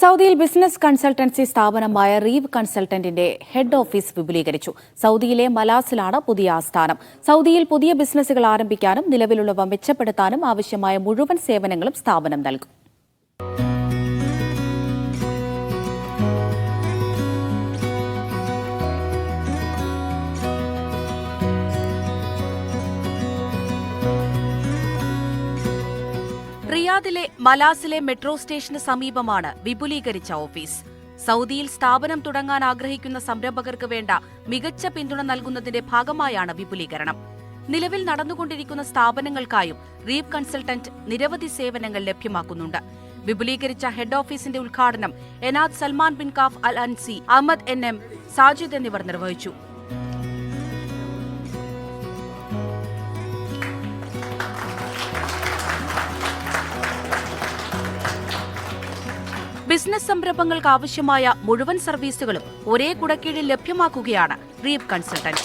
സൗദിയിൽ business consultancy സ്ഥാപനമായ റീവ് കൺസൾട്ടന്റിന്റെ head office വിപുലീകരിച്ചു. സൗദിയിലെ മലാസിലാണ് പുതിയ ആസ്ഥാനം. സൗദിയിൽ പുതിയ ബിസിനസ്സുകൾ ആരംഭിക്കാനും നിലവിലുള്ളവ മെച്ചപ്പെടുത്താനും ആവശ്യമായ മുഴുവൻ സേവനങ്ങളും സ്ഥാപനം നൽകും. റിയാദിലെ മലാസിലെ മെട്രോ സ്റ്റേഷന് സമീപമാണ് വിപുലീകരിച്ച ഓഫീസ്. സൗദിയിൽ സ്ഥാപനം തുടങ്ങാൻ ആഗ്രഹിക്കുന്ന സംരംഭകർക്ക് വേണ്ട മികച്ച പിന്തുണ നൽകുന്നതിന്റെ ഭാഗമായാണ് വിപുലീകരണം. നിലവിൽ നടന്നുകൊണ്ടിരിക്കുന്ന സ്ഥാപനങ്ങൾക്കായും റീവ് കൺസൾട്ടന്റ് നിരവധി സേവനങ്ങൾ ലഭ്യമാക്കുന്നുണ്ട്. വിപുലീകരിച്ച ഹെഡ് ഓഫീസിന്റെ ഉദ്ഘാടനം എനാദ് സൽമാൻ ബിൻ കാഫ് അൽ അൻസി, അഹമ്മദ് NM, സാജിദ് എന്നിവർ നിർവഹിച്ചു. ബിസിനസ് സംരംഭങ്ങൾക്ക് ആവശ്യമായ മുഴുവൻ സർവീസുകളും ഒരേ കുടക്കീഴിൽ ലഭ്യമാക്കുകയാണ് റീവ് കൺസൾട്ടന്റ്.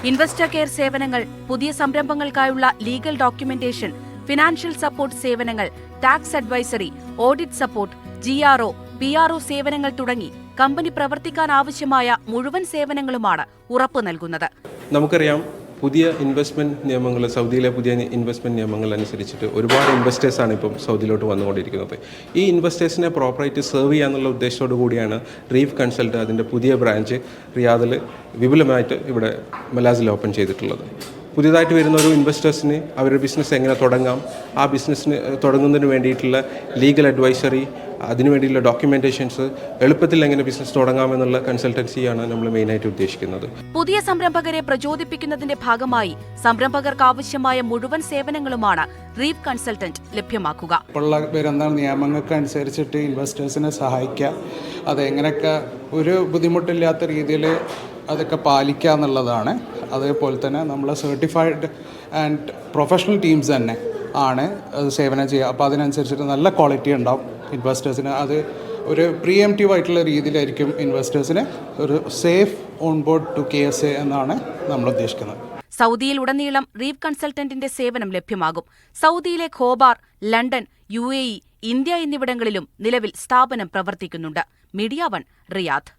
ഇൻവെസ്റ്റർ കെയർ സേവനങ്ങൾ, പുതിയ സംരംഭങ്ങൾക്കായുള്ള ലീഗൽ ഡോക്യുമെന്റേഷൻ, ഫിനാൻഷ്യൽ സപ്പോർട്ട് സേവനങ്ങൾ, tax advisory, audit support, GRO, PRO സേവനങ്ങൾ തുടങ്ങി കമ്പനി പ്രവർത്തിക്കാൻ ആവശ്യമായ മുഴുവൻ സേവനങ്ങളുമാണ് ഉറപ്പു നൽകുന്നത്. നമുക്കറിയാം, പുതിയ ഇൻവെസ്റ്റ്മെൻറ്റ് നിയമങ്ങൾ, സൗദിയിലെ പുതിയ ഇൻവെസ്റ്റ്മെൻറ്റ് നിയമങ്ങൾ അനുസരിച്ചിട്ട് ഒരുപാട് ഇൻവെസ്റ്റേഴ്സാണ് ഇപ്പം സൗദിയിലോട്ട് വന്നുകൊണ്ടിരിക്കുന്നത്. ഈ ഇൻവെസ്റ്റേഴ്സിനെ പ്രോപ്പറായിട്ട് സെർവ് ചെയ്യാന്നുള്ള ഉദ്ദേശത്തോടു കൂടിയാണ് റീവ് കൺസൾട്ട് അതിൻ്റെ പുതിയ ബ്രാഞ്ച് റിയാദിൽ വിപുലമായിട്ട് ഇവിടെ മലാസിൽ ഓപ്പൺ ചെയ്തിട്ടുള്ളത്. പുതിയതായിട്ട് വരുന്ന ഒരു ഇൻവെസ്റ്റേഴ്സിന് അവരുടെ ബിസിനസ് എങ്ങനെ തുടങ്ങാം, ആ ബിസിനസ്സിന് തുടങ്ങുന്നതിന് വേണ്ടിയിട്ടുള്ള ലീഗൽ അഡ്വൈസറി, അതിനുവേണ്ടിയുള്ള ഡോക്യുമെന്റേഷൻസ്, എളുപ്പത്തിൽ എങ്ങനെ ബിസിനസ് തുടങ്ങാമെന്നുള്ള കൺസൾട്ടൻസിയാണ് നമ്മൾ മെയിനായിട്ട് ഉദ്ദേശിക്കുന്നത്. പുതിയ സംരംഭകരെ പ്രചോദിപ്പിക്കുന്നതിന്റെ ഭാഗമായി സംരംഭകർക്ക് ആവശ്യമായ മുഴുവൻ സേവനങ്ങളുമാണ് റീവ് കൺസൾട്ടന്റ് ലഭ്യമാക്കുക. ഇപ്പോൾ വരുന്ന നിയമങ്ങൾക്ക് അനുസരിച്ചിട്ട് ഇൻവെസ്റ്റേഴ്സിനെ സഹായിക്കുക, അതെങ്ങനെയൊക്കെ ഒരു ബുദ്ധിമുട്ടില്ലാത്ത രീതിയിൽ അതൊക്കെ പാലിക്കുക എന്നുള്ളതാണ്. അതേപോലെ തന്നെ നമ്മൾ സർട്ടിഫൈഡ് ആൻഡ് പ്രൊഫഷണൽ ടീംസ് തന്നെ ആണ് അത് സേവനം ചെയ്യുക. അപ്പോൾ അതിനനുസരിച്ചിട്ട് നല്ല ക്വാളിറ്റി ഉണ്ടാവും ഇൻവെസ്റ്റേഴ്സിന്. അത് ഒരു പ്രീഎംപ്റ്റീവ് ആയിട്ടുള്ള രീതിയിലായിരിക്കും ഇൻവെസ്റ്റേഴ്സിന് ഒരു safe on board to KSA എന്നാണ് നമ്മൾ ഉദ്ദേശിക്കുന്നത്. സൗദിയിൽ ഉടനീളം റീവ് കൺസൾട്ടന്റിന്റെ സേവനം ലഭ്യമാകും. സൗദിയിലെ ഖോബാർ, ലണ്ടൻ, UAE, ഇന്ത്യ എന്നിവിടങ്ങളിലും നിലവിൽ സ്ഥാപനം പ്രവർത്തിക്കുന്നുണ്ട്. Media 1, Riyadh.